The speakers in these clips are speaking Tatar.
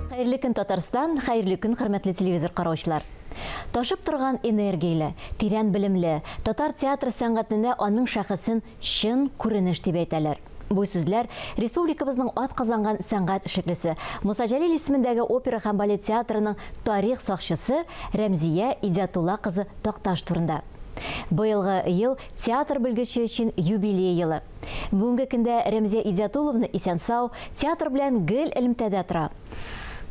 Хайырлы көн Татарстан, хайырлы көн хөрмәтле телевизор караучылар. Ташып торган энергияле, тирән белемле, татар театр сәнгатендә аның шәхесен чын күренеш дип әйтәләр. Бу сүзләр республикабызның атказанган сәнгать эшлеклесе Муса Җәлил исемендәге опера һәм балет театрының тарих сакчысы Рәмзия Идиятулла кызы Такташ турында. Быелгы ел театр белгече өчен юбилей елы. Бүгенге көндә Рәмзия Идиятулловна исән-сау театр белән гел элемтәдә тора.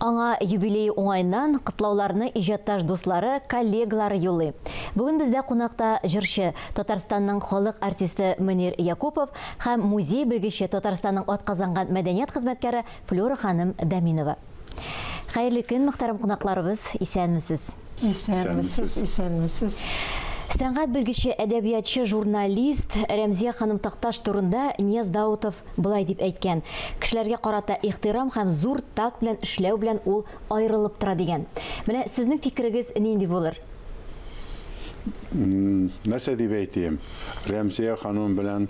Аңа юбилей уңайыннан кытлауларны иҗатташ дуслары, коллегалары юллый. Бүген бездә кунакта җырчы, Татарстанның халык артисты Мөнир Якупов һәм музей белгече Татарстанның атказанган мәдәният хезмәткәре Флора ханым Даминова. Хәерле көн, мөхтәрәм кунакларыбыз, исәнмесез? Исәнмесез. Сәнгать белгече, әдәбиятчы, журналист Рәмзия ханым Такташ турында Нияз Даутов былай дип әйткән: кешеләргә карата ихтирам һәм зур так белән эшләү белән ул аерылып тора дигән. Менә сезнең фикерегез нинди булыр? Нәрсә дип әйтәм? Рәмзия ханым белән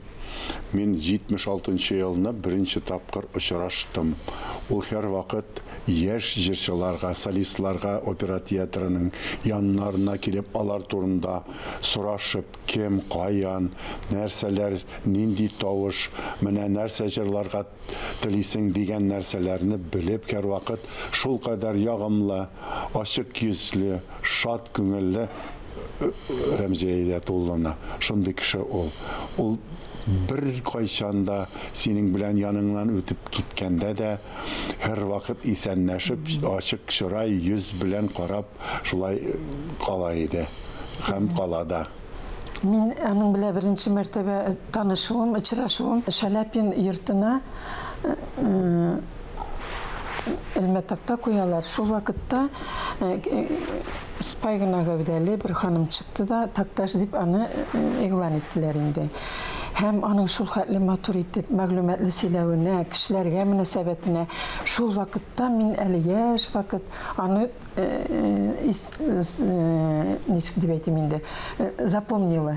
мин 76 елны беренче тапкыр очраштым. Ул һәр вакыт яшь җырчыларга, солистларга опера театрының яннарына килеп, алар турында сорашып, кем, каян, нәрсәләр, нинди тавыш, менә нәрсә җырларга телисең дигән нәрсәләрне белеп, һәр вакыт шул кадәр ягымлы, ачык йөзле, шат күңелле Рәмзия Идиятулловна. Шундый кеше ул. Ул бер кайчанда синең белән яныңнан үтеп киткәндә дә һәр вакыт исәнләшеп, ачык чырай йөз белән карап, шулай кала иде. Һәм калада. Мин аның белән беренче мәртәбә танышуым, очрашуым Шаляпин йортына Әлмәттәктә куялар. Шул вакытта Спай гына гәүдәле бер ханым чыкты да, Такташ дип аны игълан иттеләр инде. Һәм аның шул хәтле матур итеп, мәгълүматлы сөйләвенә, кешеләргә мөнәсәбәтенә, шул вакытта мин әле яшь вакыт аны ничек дип әйтим инде, запомнила,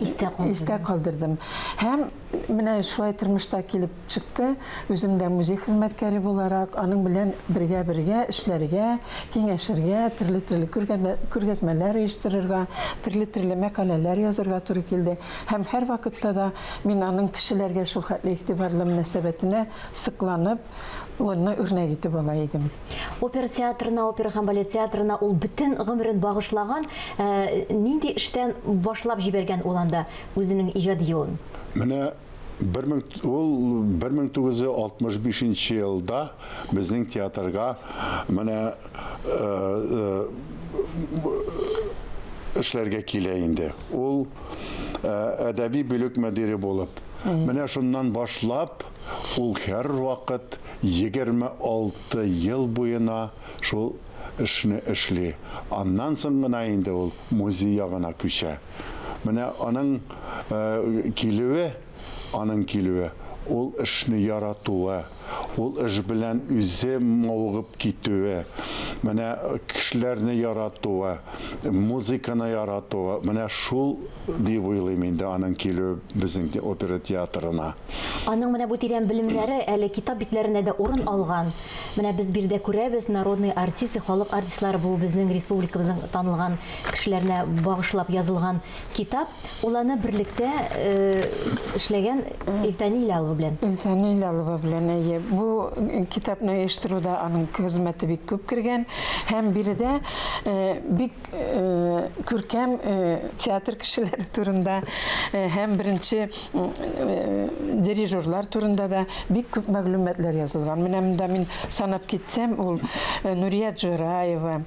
истә калдырдым. Һәм менә шулай тормышта килеп чыкты, үзем дә музей хезмәткәре буларак, аның белән бергә эшләргә, киңәшергә, төрле күргәзмәләр оештырырга, төрле мәкаләләр язарга туры килде. Һәм һәр вакытта да мин аның кешеләргә шул хәтле игътибарлы мөнәсәбәтенә сыкланып, оны үрнәк итеп ала идем. Опера театрына, опера һәм балет театрына ул бөтен гомерен багышлаган, нинди эштән башлап җибәргән ул анда үзенең иҗади юлын? Менә 1965 елда безнең театрга менә эшләргә килә инде. Ул әдәби бүлек мөдире булып. Менә шуннан башлап, ул һәр вакыт 26 ел буена шул эшне эшли. Аннан соң гына инде ул музей ягына күчә. Менә аның килүе, ул эшне яратуы, ул эш белән үзе мавыгып китүе, менә кешеләрне яратуы, музыканы яратуы, менә шул дип уйлыйм инде аның килүе безнең опера театрына. Аның менә бу тирән белемнәре әле китап битләренә дә урын алган. Менә без бирдә күрәбез, народный артисты, халык артистлары бу безнең республикабызның танылган кешеләренә багышлап язылган китап. Ул аны берлектә эшләгән Илтани Илалова белән. Илтани Илалова белән бу китапны оештыруда аның хезмәте бик күп кергән, һәм биредә бик күркәм театр кешеләре турында, һәм беренче дирижерлар турында да бик күп мәгълүматлар язылган. Менә монда мин санап китсәм, ул Нурия Джураева,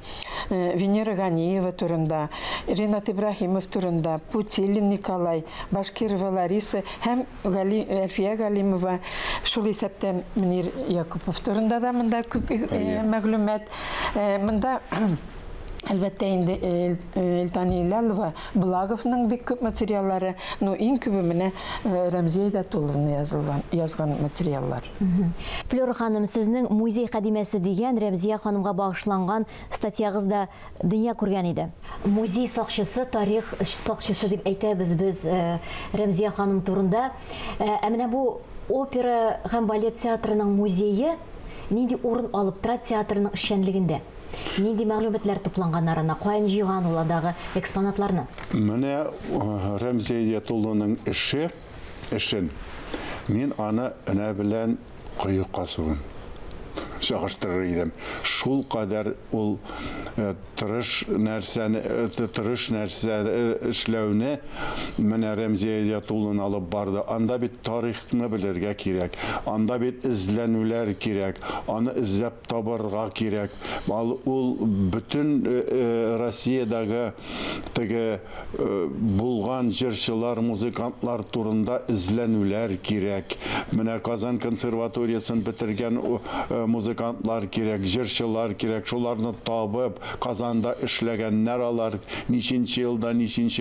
Венера Ганиева турында, Ренат Ибрахимов турында, Путилин Николай, Башкирова Лариса һәм Әлфия Галимова, шул исәптән Мөнир Якупов турында да монда күп мәгълүмат. Монда әлбәттә инде Илтани Илалова, Благовның бик күп материаллары, но иң күбе менә Рәмзия Идиятулловна язган материаллар. Флора ханым, сезнең музей кадимәсе дигән Рәмзия ханымга багышланган статьягызда дөнья күргән иде. Музей сакчысы, тарих сакчысы дип әйтәбез без Рәмзия ханым турында. Менә бу опера һәм балет театрының музее нинди урын алып тора театрның эшчәнлегендә? Нинди мәгълүматлар тупланганнарына, каян җыйган уладагы экспонатларны? Менә Рәмзия Идиятулланың эшен мин аны энә белән кыюкка сугын. Чагыштырыр идем. Шул кадәр ул тырыш нәрсәне эшләүне менә Рәмзия Идиятулланы алып барды. Анда бит тарихны белергә кирәк. Анда бит эзләнүләр кирәк. Аны эзләп табарга кирәк. Ул бөтен Россиядагы теге булган җырчылар, музыкантлар турында эзләнүләр кирәк. Менә Казан консерваториясын бетергән музыкантлар кирәк, җырчылар кирәк, шуларны табып, Казанда эшләгәннәр алар, ниченче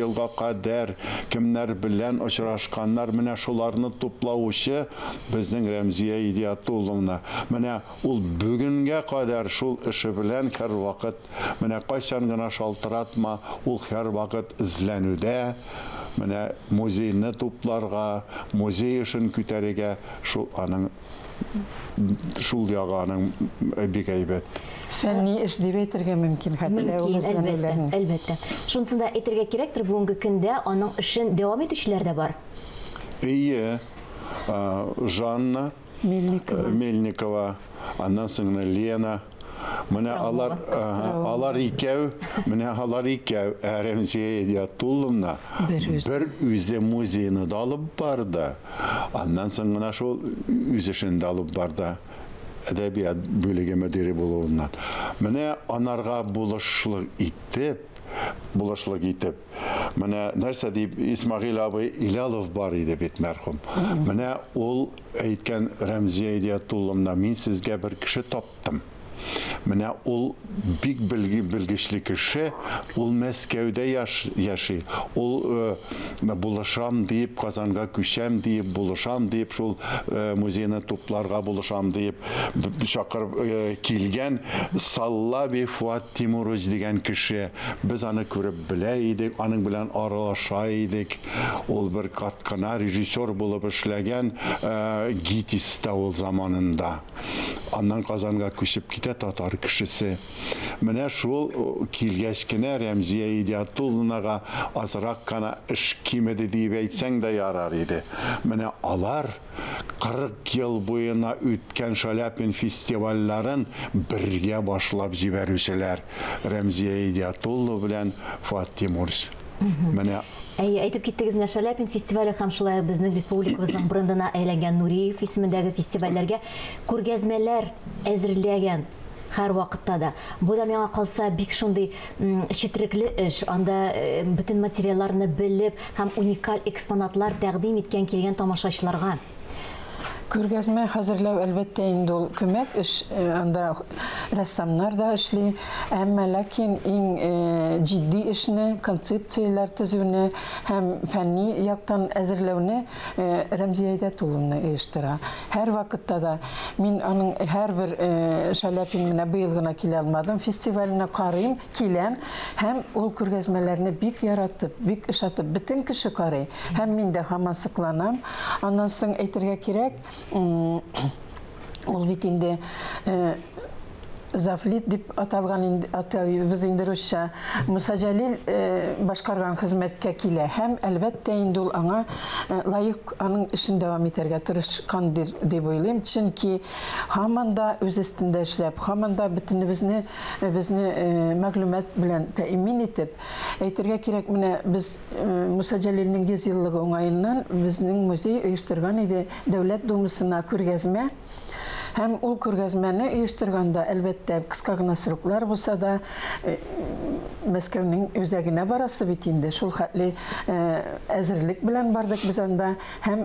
елга кадәр кемнәр белән очрашканнар, менә шуларны туплаучы безнең Рәмзия Идиятуллина. Менә ул бүгенгә кадәр шул эше белән һәр вакыт, менә кайчан гына шалтыратма, ул һәр вакыт эзләнүдә, менә музейны тупларга, музей эшен күтәрергә, шул аның шул яганың бик әйбәт. Фәнни эш дип әйтергә мөмкин хәтта ул эзләнүләрне. Әлбәттә. Шунсында әйтергә кирәктер, бүгенге көндә аның эшен дәвам итүчеләр дә бар. Ие, Жанна Мельникова, аннан соң Лена. Менә алар икәү, Рәмзия Идиятуллина бер үзе музейны да алып барды. Аннан соң гына шул үз эшен дә алып барды. Әдәбият бүлеге мөдире булуыннан. Менә анарга булышлык итеп, менә нәрсә дип Исмагыйль абый Илалов бар иде бит мәрхүм. Менә ул әйткән Рәмзия Идиятуллина, мин сезгә бер кеше таптым. Менә ул бик белгечле кеше, ул Мәскәүдә яши. Ул булышам дип, Казанга күчәм дип, булышам дип, шул музейны тупларга булышам дип чакырып килгән Саллаби Фуат Тимурович дигән кеше. Без аны күреп белә идек, аның белән аралаша идек. Ул бер каткана режиссер булып эшләгән Гитиста ул заманында. Аннан Казанга күчеп китә татар кешесе. Менә шул килгәч кенә Рәмзия Идиятуллинага азрак кына эш кимеде дип әйтсәң дә ярар иде. Менә алар 40 ел буена үткән Шаляпин фестивальларын бергә башлап җибәрүчеләр. Рәмзия Идиятуллина белән Фуат Тимурович. Менә әйтеп киттегез, менә Шаляпин фестивале һәм шулай безнең республикабызның брендына әйләнгән Нуриев исемендәге фестивальләргә күргәзмәләр әзерләгән һәр вакытта да. Бу да миңа калса бик шундый четерекле эш. Анда бөтен материалларны белеп һәм уникаль экспонатлар тәкъдим иткән килгән тамашачыларга. Күргәзмә хәзерләү әлбәттә инде ул күмәк эш, анда рәссамнар да эшли, әмма ләкин иң җитди эшне, концепцияләр төзүне һәм фәнни яктан әзерләүне Рәмзия Идиятуллина оештыра. Һәр вакытта да мин аның һәрбер Шаляпин менә быел гына килә алмадым, фестиваленә карыйм, киләм һәм ул күргәзмәләрне бик яратып, бик ышатып, бөтен кеше карый һәм мин дә һаман сокланам. Аннан соң әйтергә кирәк, ул бит инде Зафлит дип аталган атабыз инде русча Муса Җәлил башкарган хезмәткә килә һәм әлбәттә инде ул аңа лаек аның эшен дәвам итәргә тырышкан дип уйлыйм, чөнки һаман да үз өстендә эшләп, һаман да бөтенебезне мәгълүмат белән тәэмин итеп, әйтергә кирәк, менә без Муса Җәлилнең 100 еллыгы уңаеннан безнең музей оештырган иде Дәүләт Думасына күргәзмә. Һәм ул күргәзмәне оештырганда, әлбәттә, кыска гына сроклар булса да, Мәскәүнең үзәгенә барасы бит инде. Шул хәтле әзерлек белән бардык без анда, һәм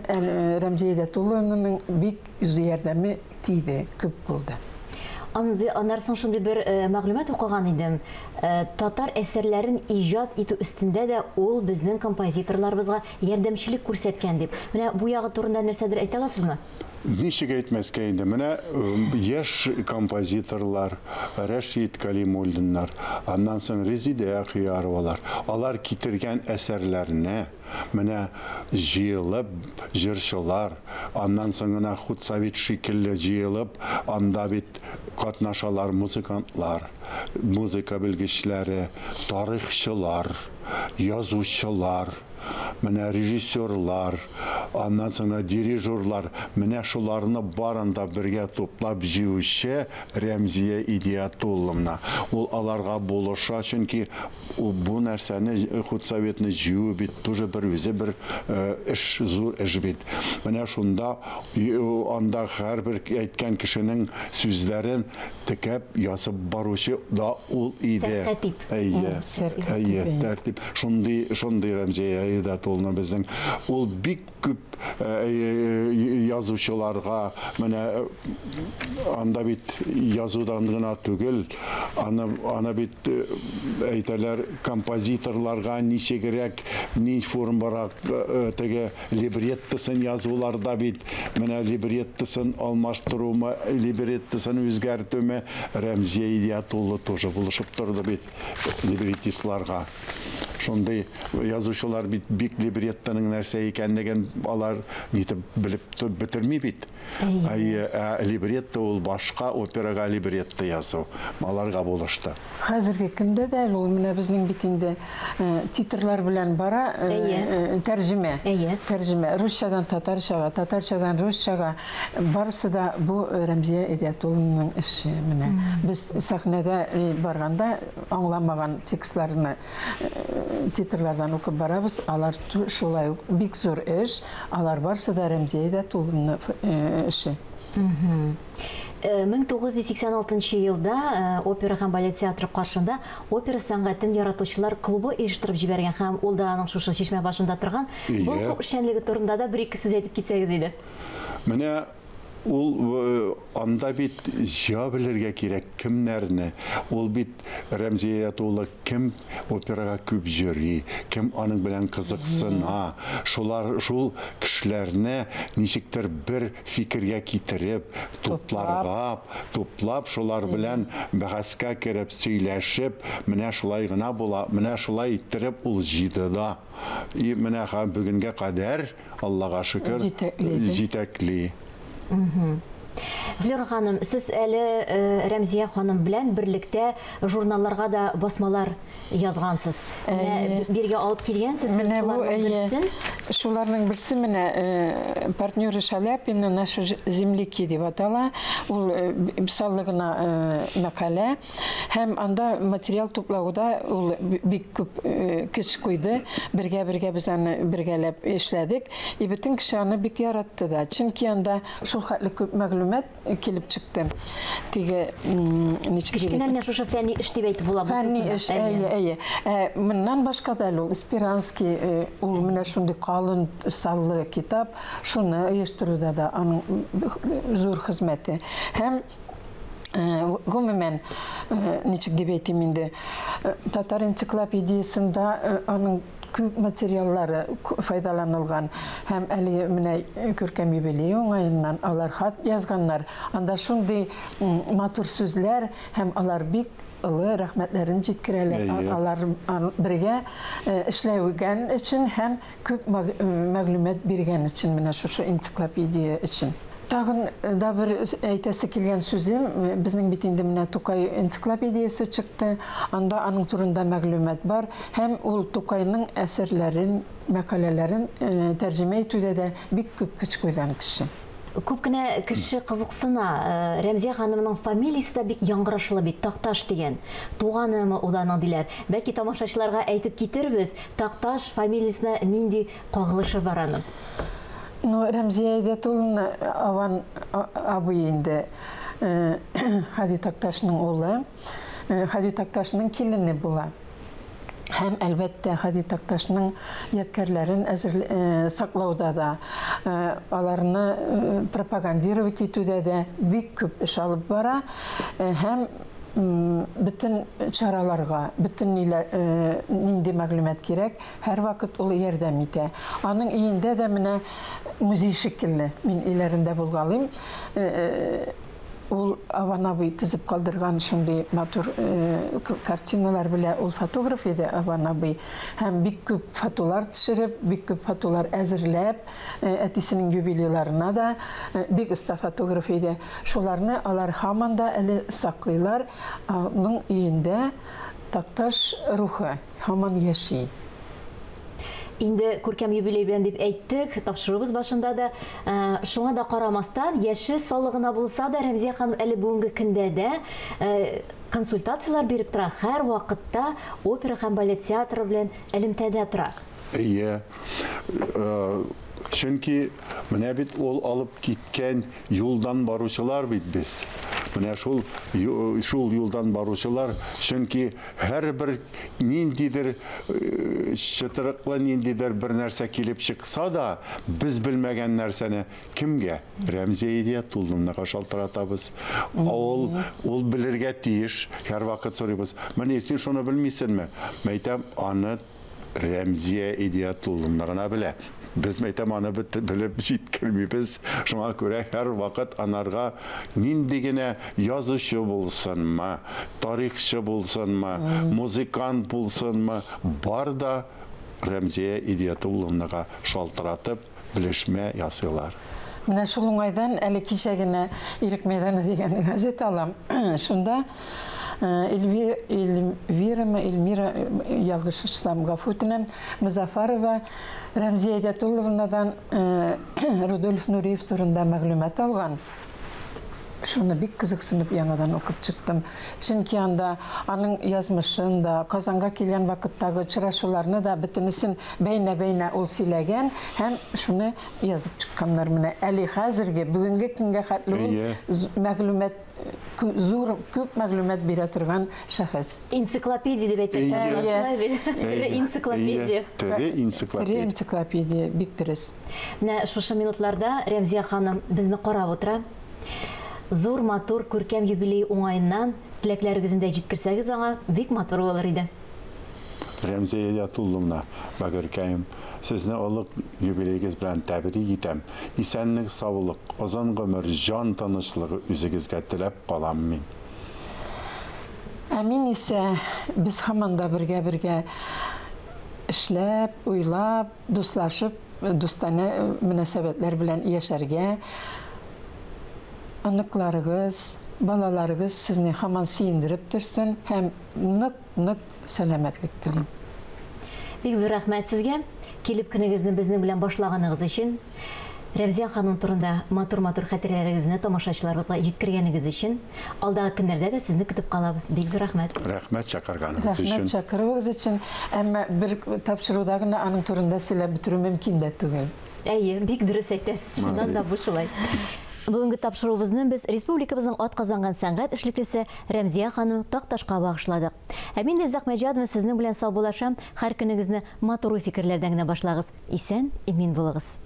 Рәмзия Идиятуллинаның бик ярдәме тиде, күп булды. Аннан соң шундый бер мәгълүмат укыган идем. Татар әсәрләрен иҗат итү өстендә дә ул безнең композиторларыбызга ярдәмчелек күрсәткән дип. Менә бу ягы турында нәрсәдер әйтә аласызмы? Ничек әйтмәскә инде, менә яшь композиторлар, Рәшит Калимуллиннар, аннан соң Резидә Хыяровалар, алар китергән әсәрләрне менә җыелып, җырчылар, аннан соң гына Худсовет шикелле җыелып, анда бит катнашалар музыкантлар, музыка белгечләре, тарихчылар, язучылар, менә режиссерлар, аннан соң дирижерлар, менә шуларны барында бергә туплап җыючы Рәмзия Идиятулловна. Ул аларга булыша, чөнки бу нәрсәне Худсоветны җыю бит тоже бер үзе бер эш, зур эш бит. Менә шунда анда һәрбер әйткән кешенең сүзләрен текәп ясап баручы да ул иде. Әйе, тәртип. Шундый Рәмзия Идиятулловна безнең. Ул бик күп язучыларга, менә анда бит язудан гына түгел, аны бит әйтәләр композиторларга ничегрәк, ни формарак теге либреттосын язуларда бит, менә либреттосын алмаштырума, либреттосын үзгәртүме Рәмзия Идиятулловна тоже булышып торды бит либреттистларга. Шундый язучылар бит бик либреттоның нәрсә икәнлеген алар нитеп белеп бетерми бит. Либретто ул башка, операга либретто язу. Аларга булышты. Хәзерге көндә дә ул менә безнең бит инде титрлар белән бара, тәрҗемә. Тәрҗемә русчадан татарчага, татарчадан русчага, барысы да бу Рәмзия Идиятулловнаның эше менә. Без сәхнәдә барганда аңламаган текстларны титрлардан укып барабыз, алар шулай бик зур эш, алар барысы да Рәмзия Идиятулловнаның эше. 1986 елда опера һәм балет театры каршында опера сәнгатен яратучылар клубы оештырып җибәргән һәм ул да аның шушы чишмә башында торган. Бу күп эшчәнлеге турында да бер-ике сүз әйтеп китсәгез иде. Менә ул анда бит җыя белергә кирәк кемнәрне. Ул бит Рәмзия Идиятулловна кем операга күп җыри, кем аның белән кызыксына. Шул кешеләрне ничектер бер фикергә китереп, туплап, шулар белән бәхәскә кереп, сөйләшеп, менә шулай гына була, менә шулай иттереп ул җыйды да. И менә бүгенгә кадәр Аллага шөкер җитәкли. Флёра ханым, сез әле Рәмзия ханым белән берлектә журналларга да басмалар язгансыз. Бергә алып килгәнсез, шуларның берсен. Шуларның берсе менә партнёры Шаляпина «Наши земляки» дип атала. Ул саллыгына мәкалә һәм анда материал туплауда ул бик күп көч куйды. Бергә без аны бергәләп эшләдек. И бөтен кеше аны бик яратты да. Чөнки анда шул хәтле күп мәгълүмат килеп чыкты. Теге ничек дип. Кичкенә шушы фәнни эш дип әйтеп була булса. Моннан башка да ул Спиранский ул менә шундый калын саллы китап, шуны оештыруда да аның зур хезмәте. Һәм гомумән ничек дип әйтим инде, татар энциклопедиясында аның күп материаллары файдаланылган һәм әле менә күркәм юбилей уңаеннан алар хат язганнар. Анда шундый матур сүзләр һәм алар бик ылы рәхмәтләрен җиткерәләр. Алар бергә эшләгән өчен һәм күп мәгълүмат биргән өчен менә шушы энциклопедия өчен. Тагын да бер әйтәсе килгән сүзем, безнең бит инде менә Тукай энциклопедиясе чыкты. Анда аның турында мәгълүмат бар һәм ул Тукайның әсәрләрен, мәкаләләрен тәрҗемә итүдә дә бик күп көч куйган кеше. Күп кенә кеше кызыксына. Рәмзия ханымның фамилиясе да бик яңгырашлы бит, Такташ дигән. Туганымы ул аның диләр. Бәлки тамашачыларга әйтеп китербез, Такташ фамилиясенә нинди кагылышы бар аның? Рәмзия Идиятулловна аван абый инде Хади Такташның улы, Хади Такташның килене була. Һәм әлбәттә Хади Такташның ядкарларын саклауда да, аларны пропагандировать итүдә дә бик күп эш алып бара. Һәм bütün çarаларга, bütün нинди мәгълүмат кирәк, һәр вакыт ул ярдәм итә. Аның өендә дә менә музей шикелле, мин иләрендә булгалыйм. Ул Аванабый тизеп калдырган шундый матур картиналар белән ул фотограф иде Аванабый. Һәм бик күп фотолар төшереп, бик күп фотолар әзерләп, әтисенең юбилейларына да бик оста фотограф иде. Шуларны алар һаман да әле саклыйлар. Аның өендә Такташ рухы һаман яши. Инде күркәм юбилей белән дип әйттек, тапшыруыбыз башында да, шуңа да карамастан, яше салыгына булса да, Рәмзия ханым әле бүгенге көндә дә консультациялар биреп тора, һәр вакытта опера һәм балет театры белән элемтәдә тора. Әйе. Чөнки менә бит ул алып киткән юлдан баручылар бит без. Менә шул юлдан баручылар, чөнки һәрбер ниндидер чытырыклы, ниндидер бер нәрсә килеп чыкса да, без белмәгән нәрсәне кемгә? Рәмзия Идиятуллинага шалтыратабыз. Ул белергә тиеш, һәр вакыт сорыйбыз. Менә син шуны белмисеңме? Мәйтәм, аны Рәмзия Идиятуллина гына белә. Без мәйтәм аны белеп җиткермибез. Шуңа күрә һәр вакыт анарга нинди генә язучы булсынмы, тарихчы булсынмы, музыкант булсынмы, бар да Рәмзия Идиятуллинага шалтыратып белешмә ясыйлар. Менә шул уңайдан әле кичә генә Ирек мәйданы дигән газета алам. Шунда Эльмира ялгышсам гафутина Музафарова Рәмзия Идиятуллинадан Рудольф Нуриев турында мәгълүмат алган. Шуны бик кызыксынып яңадан укып чыктым. Чөнки анда аның язмышын да, Казанга килгән вакыттагы очрашуларны да бөтенесен бәйнә-бәйнә ул сөйләгән һәм шуны язып чыкканнар. Менә әле хәзерге бүгенге көнгә хәтле мәгълүмат зур күп мәгълүмат бирә торган шәхес. Энциклопедия дип әйтсәк, энциклопедия. Энциклопедия бик дөрес. Менә шушы минутларда Рәмзия ханым безне карап утыра. Зур матур күркәм юбилей уңайыннан теләкләрегезне дә җиткерсәгез аңа бик матур булыр иде. Рәмзия Идиятуллина, бәгеркәем, сезне олуг юбилейгез белән тәбрик итәм. Исәнлек, саулык, озын гомер, җан тынычлыгы үзегезгә теләп калам мин. Мин исә без һаман да бергә эшләп, уйлап, дуслашып, дустана мөнәсәбәтләр белән яшәргә, аныкларыгыз, балаларыгыз сезне һаман сөендереп торсын һәм нык сәламәтлек телим. Бик зур рәхмәт сезгә. Килеп көнегезне безнең белән башлаганыгыз өчен, Рәмзия ханым турында матур-матур хатирәләрегезне тамашачыларыбызга җиткергәнегез өчен, алдагы көннәрдә дә сезне көтеп калабыз. Бик зур рәхмәт. Рәхмәт чакырганыгыз өчен. Рәхмәт чакыруыгыз өчен. Әмма бер тапшыруда гына аның турында сөйләп бетерү мөмкин дә түгел. Әйе, бик дөрес әйтәсез. Шуннан да бу шулай. Бүгенге тапшыруыбызны без республикабызның атказанган сәнгать эшлеклесе Рәмзия ханым Такташка багышладык. Мин дә Захмәҗадова сезнең белән сау булашам. Һәр көнегезне матур фикерләрдән генә башлагыз. Исән, имин булыгыз.